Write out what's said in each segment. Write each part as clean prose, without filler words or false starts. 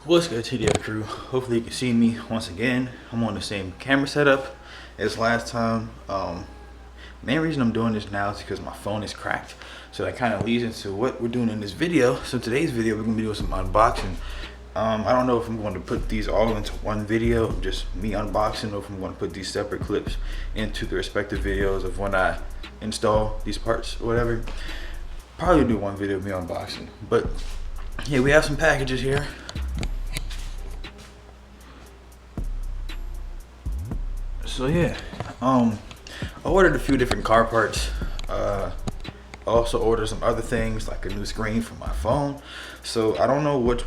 What's good, TDF crew? Hopefully you can see me once again. I'm on the same camera setup as last time. Main reason I'm doing this now is because my phone is cracked. So that kind of leads into what we're doing in this video. So today's video, we're gonna be doing some unboxing. I don't know if I'm going to put these all into one video, just me unboxing, or if I'm going to put these separate clips into the respective videos of when I install these parts or whatever. Probably do one video of me unboxing. But yeah, we have some packages here. So yeah, I ordered a few different car parts. I also ordered some other things like a new screen for my phone. So I don't know what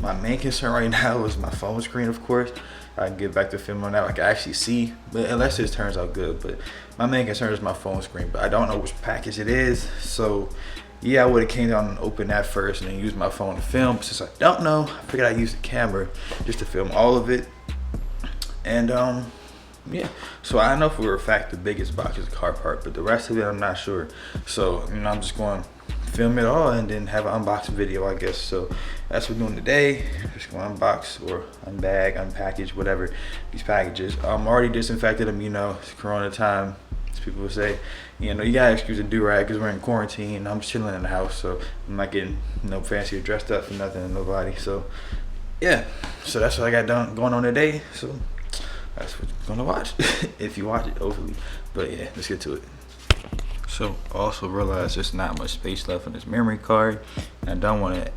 my main concern right now is my phone screen, of course. I can get back to filming on that. I can actually see, but unless this turns out good. But my main concern is my phone screen, but I don't know which package it is. So yeah, I would have came down and opened that first and then used my phone to film. But since I don't know, I figured I'd use the camera just to film all of it. And yeah, so I know for a fact the biggest box is the car part, but the rest of it I'm not sure. So I'm just going to film it all and then have an unboxing video, I guess. So that's what we're doing today. Just going to unbox or unbag, unpackage, whatever these packages. I'm already disinfected them. It's Corona time, as people would say. You gotta excuse a do-rag because we're in quarantine. I'm just chilling in the house, so I'm not getting fancy or dressed up for nothing and nobody. So yeah, so that's what I got going on today. So that's what you're gonna watch if you watch it, hopefully. But yeah, let's get to it. So also realize there's not much space left on this memory card. And I don't wanna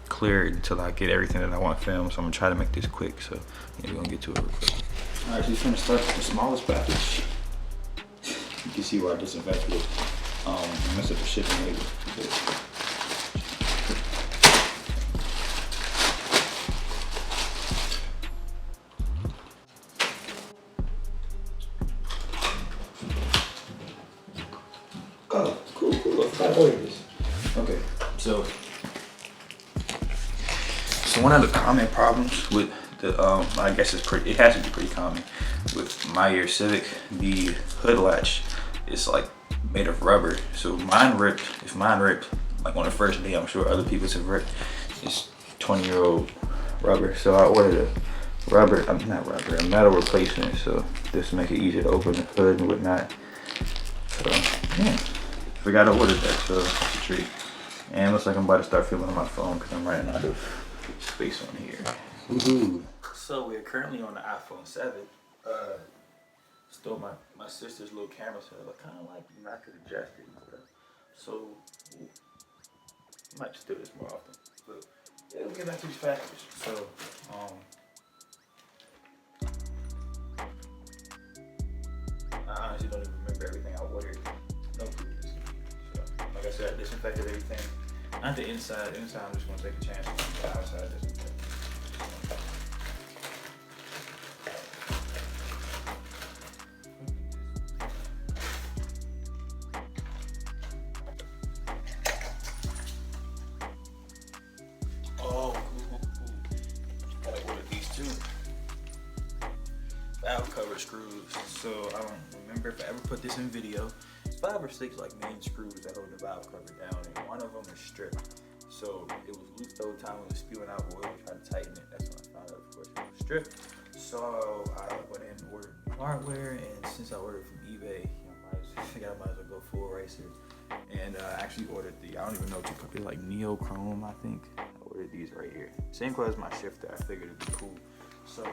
clear it until I get everything that I want to film. So I'm gonna try to make this quick. So yeah, we're gonna get to it real quick. Alright, so just gonna start with the smallest package. You can see where I disinfected it. Mess up the shipping label. Oh, cool. I ordered this. Okay, so one of the common problems with the I guess it has to be pretty common with my year Civic, the hood latch is like made of rubber. So mine ripped. If mine ripped like on the first day, I'm sure other people's have ripped. It's 20-year-old rubber. So I ordered a metal replacement. So this will make it easier to open the hood and whatnot. So yeah, forgot to order that. So it's a treat. And looks like I'm about to start filming on my phone because I'm running out of space on here. Woohoo! So we're currently on the iPhone 7. Stole my sister's little camera setup. I kind of like it. I could adjust it and stuff. So I might just do this more often. But yeah, we'll get back to these packages. So I honestly don't even remember everything I ordered. No clue. So like I said, I disinfected everything. Not the inside. The inside I'm just gonna take a chance on the outside disinfect. Oh, cool. Gotta order these too. Valve cover screws. So I don't remember if I ever put this in video. 5 or 6 like main screws that hold the valve cover down, and one of them is stripped. So it was loose the whole time. It was spewing out oil. Tried to tighten it. That's when I found out, of course, it was stripped. So I went in and ordered hardware, and since I ordered from eBay, I figured I might as well go full racer. And I actually ordered I don't even know what you call it, like Neochrome, I think. I ordered these right here. Same color as my shifter. I figured it'd be cool. So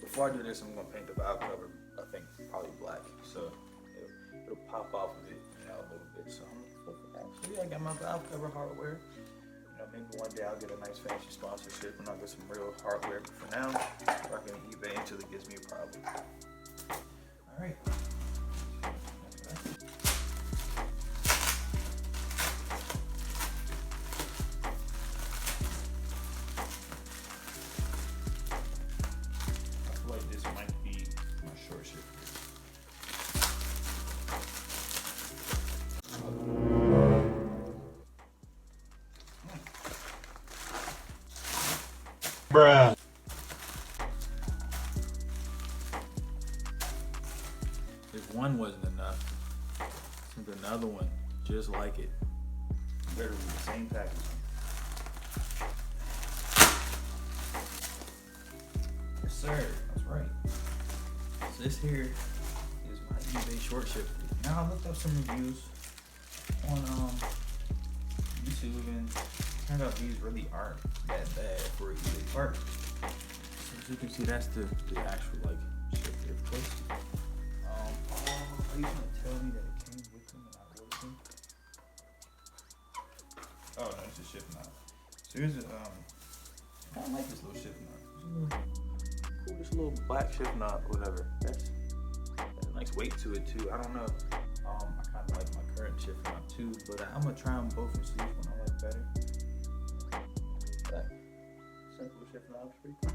before I do this, I'm gonna paint the valve cover. I think probably black. So it'll pop off of it, a little bit. So I'm looking for that. So yeah, I got my valve cover hardware. Maybe one day I'll get a nice fancy sponsorship and I'll get some real hardware. But for now, I'm rocking eBay until it gives me a problem. All right. I feel like this might be my short ship. Bruh. If one wasn't enough, there's another one just like it. Better be the same package. sir. That's right. So this here is my eBay short shifter. Now I looked up some reviews on YouTube, and it turned out these really aren't that bad for an eBay part. So as you can see, that's the actual like shifter, of course. Are you trying to tell me that it came with them and I ordered them? Oh no, it's a shift knob. So here's a I don't like this little shift knob. Cool, this little black shift knob, whatever. That's a nice weight to it too. I don't know. I kind of like my current shift knob too, but I'm gonna try them both and see which one I like better. That simple shift knob is pretty cool.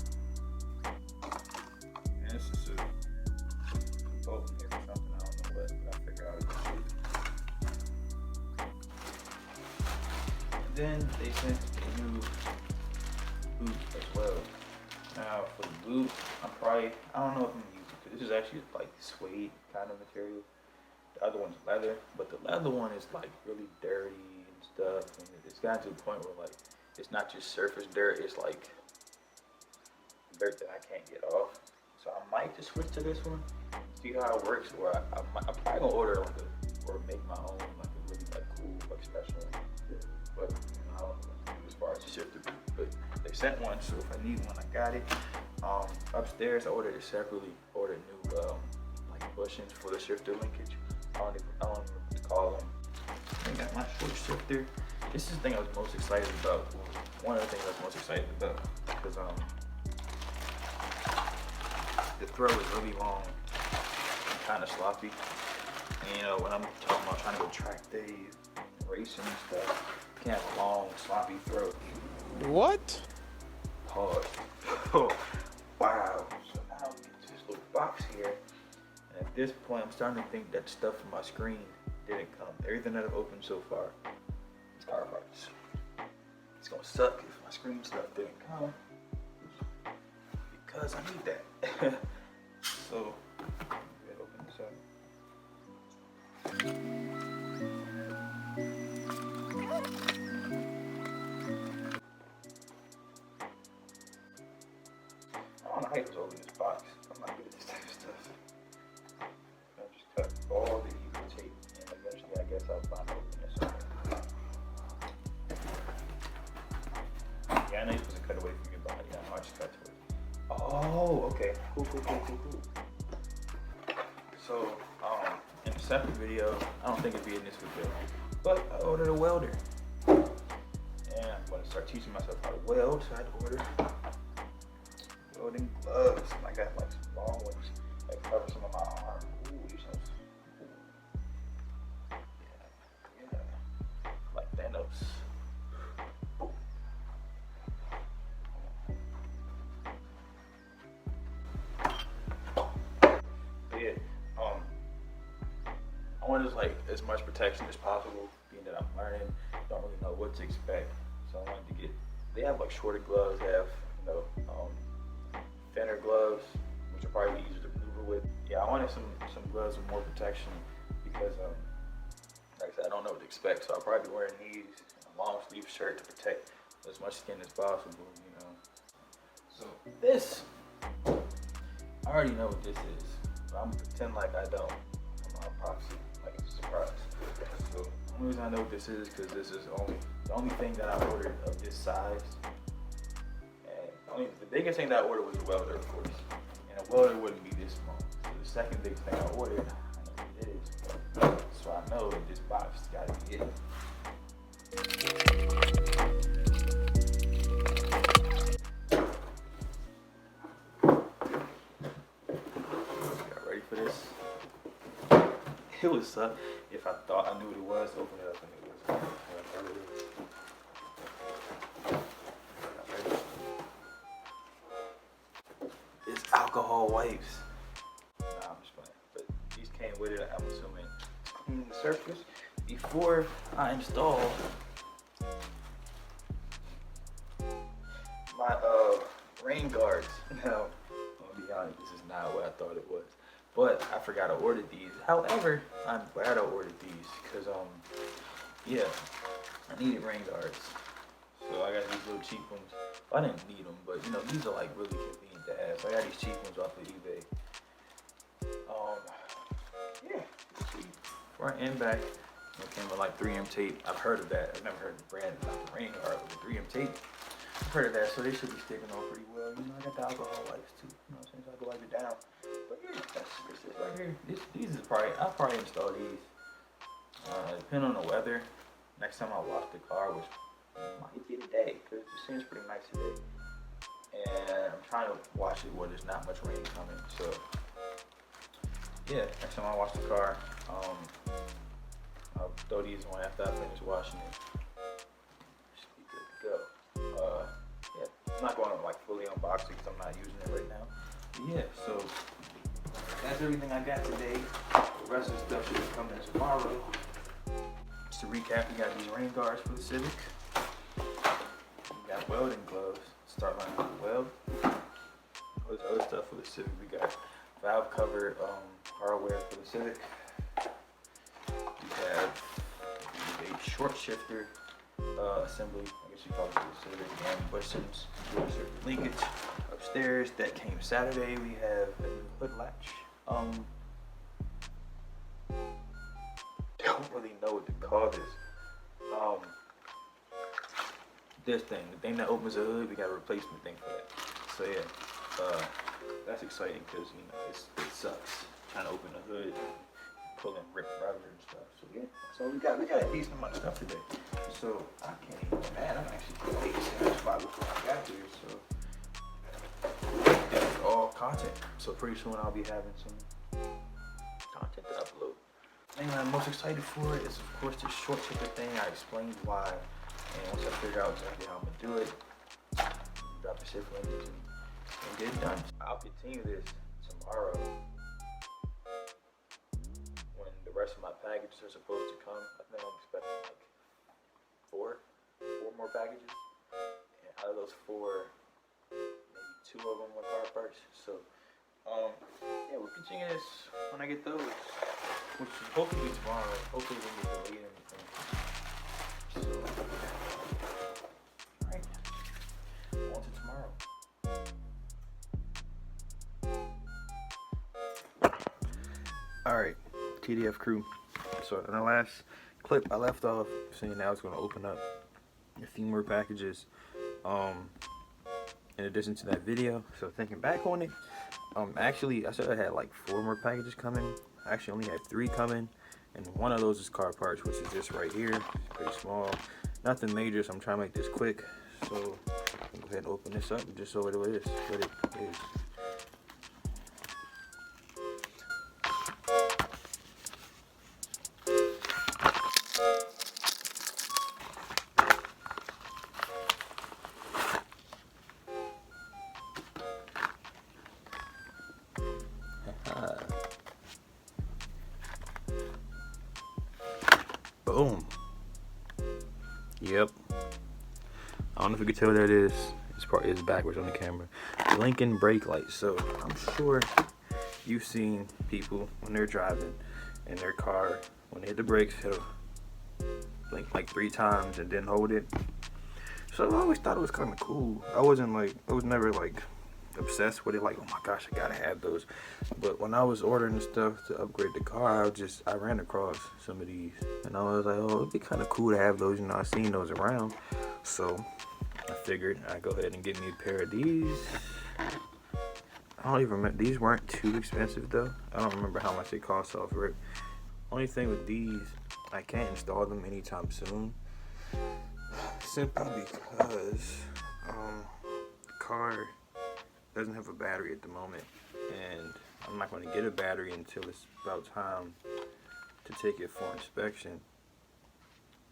And it's just a bolt in here or something. I don't know what, but I figure out it's and then they sent a new boot as well. Now for the boot, I don't know if I'm gonna use it because this is actually like suede kind of material. The other one's leather, but the leather one is like really dirty and stuff, and it's gotten to the point where like it's not just surface dirt, it's like dirt that I can't get off. So I might just switch to this one, see how it works, or I'm probably gonna order like or make my own like a really like cool like special one. But you know, I don't know what to do as far as the shifter boot. But they sent one, so if I need one, I got it. Upstairs, I ordered it separately. Ordered new like bushings for the shifter linkage. I don't know what to call them. I got my short shifter. This is the thing I was most excited about. One of the things I was most excited about because the throw is really long and kind of sloppy. And you know, when I'm talking about trying to go track day racing and stuff, you can't have a long sloppy throw. What? Pause. Oh, wow. So now we get to this little box here. And at this point, I'm starting to think that stuff from my screen didn't come. Everything that I've opened so far is car parts. It's gonna suck if my screen stuff didn't come because I need that. So, let's open this up. I don't know how to open this box. I'm not good at this type of stuff. I just cut all the evil tape, and eventually I guess I'll find open this up. Yeah, I know you're supposed to cut away from your body. I know I just cut to it. Oh, okay. Cool. So, in a separate video, I don't think it'd be in this video, but I ordered a welder. And I'm gonna start teaching myself how to weld, so I had to order welding gloves. And I got like some long ones that cover some of my arm. Ooh, these ones. Yeah. Like Thanos. But yeah, I want like as much protection as possible, being that I'm learning, don't really know what to expect. So I wanted to get, they have like shorter gloves, they have, you know, thinner gloves, which are probably easier to maneuver with. Yeah, I wanted some gloves with more protection because, like I said, I don't know what to expect. So I'll probably be wearing these, a long sleeve shirt to protect as much skin as possible, you know. So this, I already know what this is, but I'm gonna pretend like I don't. I'm proxy, like it's a surprise. So the only reason I know what this is because this is the only thing that I ordered of this size. The biggest thing that I ordered was a welder, of course. And a welder wouldn't be this small. So the second biggest thing I ordered, I know what it is. So I know that this box has got to be it. Y'all ready for this? It would suck if I thought I knew what it was, open it up and it was. Alcohol wipes. Nah, I'm just playing. But these came with it, I'm assuming. Cleaning the surface before I install my rain guards. Now, I'll be honest, this is not what I thought it was. But I forgot I ordered these. However, I'm glad I ordered these because yeah, I needed rain guards. So I got these little cheap ones. Well, I didn't need them, but you know, these are like really convenient. dad. So I got these cheap ones off of eBay. Yeah, see, front and back. It came with like 3M tape. I've heard of that. I've never heard of the brand, not the rain guard, but the 3M tape. I've heard of that, so they should be sticking on pretty well. You know, I got the alcohol wipes too. You know what I'm saying? So I can wipe it down. But yeah, that's this right here. These is probably, I'll probably install these. Depending on the weather, next time I wash the car, which might be today, because it seems pretty nice today. And I'm trying to wash it where there's not much rain coming. So yeah, next time I wash the car, I'll throw these on after I finish washing it. Should be good to go. Yeah, I'm not going to like fully unbox it because I'm not using it right now. But yeah, so that's everything I got today. The rest of the stuff should be coming tomorrow. Just to recap, we got these rain guards for the Civic. We got welding gloves. Start learning how to weld. All this other stuff for the Civic. We got valve cover hardware for the Civic. We have a short shifter assembly, I guess you call it the Civic, and bushings, short shifter linkage. Upstairs, that came Saturday. We have a new hood latch. Don't really know what to call this. This thing, the thing that opens the hood, we got a replacement thing for that. So yeah, that's exciting because you know it sucks trying to open the hood, pulling rip rubber and stuff. So yeah, so we got a decent amount of stuff today. So I can't even, man, I'm actually pretty satisfied with what I got here. So that's all content. So pretty soon I'll be having some content to upload. The thing I'm most excited for is of course this short shifter thing. I explained why. And once I figure out exactly how I'm gonna do it, drop the shift linkage and get it done. I'll continue this tomorrow when the rest of my packages are supposed to come. I think I'm expecting like four more packages. And out of those 4, maybe 2 of them are car parts. So yeah, we'll continue this when I get those, which will hopefully be tomorrow. Hopefully we can delay anything. So, alright, on to tomorrow. Alright, TDF crew. So in the last clip I left off saying I was going to open up a few more packages in addition to that video. So thinking back on it, actually I said I had like 4 more packages coming. I actually only had 3 coming. And one of those is car parts, which is this right here. It's pretty small. Nothing major, so I'm trying to make this quick. So I'll go ahead and open this up and just show what it is. Boom. Yep. I don't know if you can tell what that is. It's backwards on the camera. Blinking brake lights. So I'm sure you've seen people when they're driving in their car, when they hit the brakes, it'll blink like 3 times and then hold it. So I always thought it was kind of cool. I was never like obsessed with it, like, oh my gosh, I gotta have those. But when I was ordering the stuff to upgrade the car, I ran across some of these and I was like, oh, it'd be kind of cool to have those. You know, I seen those around, so I figured I'd go ahead and get me a pair of these. I don't even remember, these weren't too expensive though. I don't remember how much they cost off rip. Only thing with these, I can't install them anytime soon, simply because the car doesn't have a battery at the moment, and I'm not going to get a battery until it's about time to take it for inspection,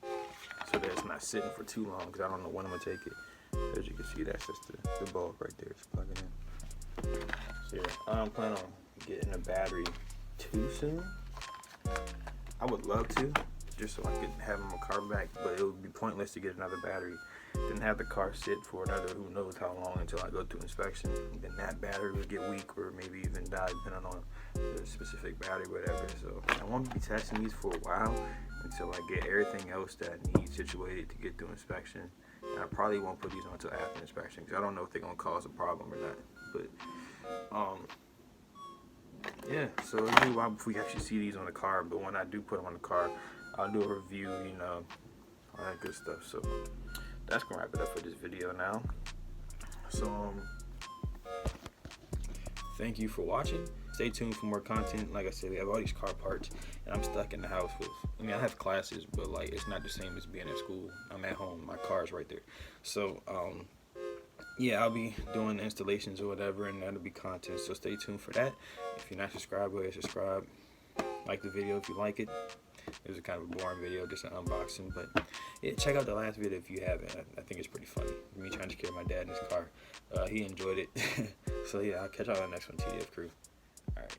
so that it's not sitting for too long, because I don't know when I'm going to take it. As you can see, that's just the bulb right there. Just plug it in. So yeah, I don't plan on getting a battery too soon. I would love to, just so I could have my car back, but it would be pointless to get another battery, then have the car sit for another who knows how long until I go to inspection. Then that battery would get weak or maybe even die, depending on the specific battery, whatever. So I won't be testing these for a while until I get everything else that I need situated to get through inspection. And I probably won't put these on until after inspection, because I don't know if they're going to cause a problem or not. But yeah, so it'll be a while before we actually see these on the car. But when I do put them on the car, I'll do a review, you know, all that good stuff. So that's gonna wrap it up for this video now. So thank you for watching. Stay tuned for more content. Like I said, we have all these car parts, and I'm stuck in the house with, I mean, I have classes, but like it's not the same as being at school. I'm at home, my car's right there. So yeah, I'll be doing installations or whatever, and that'll be content. So stay tuned for that. If you're not subscribed, go ahead and subscribe. Like the video if you like it. It was a kind of a boring video, just an unboxing, but yeah, check out the last video if you haven't. I think it's pretty funny. Me trying to carry my dad in his car. He enjoyed it. So yeah, I'll catch y'all on the next one, TDF crew. All right.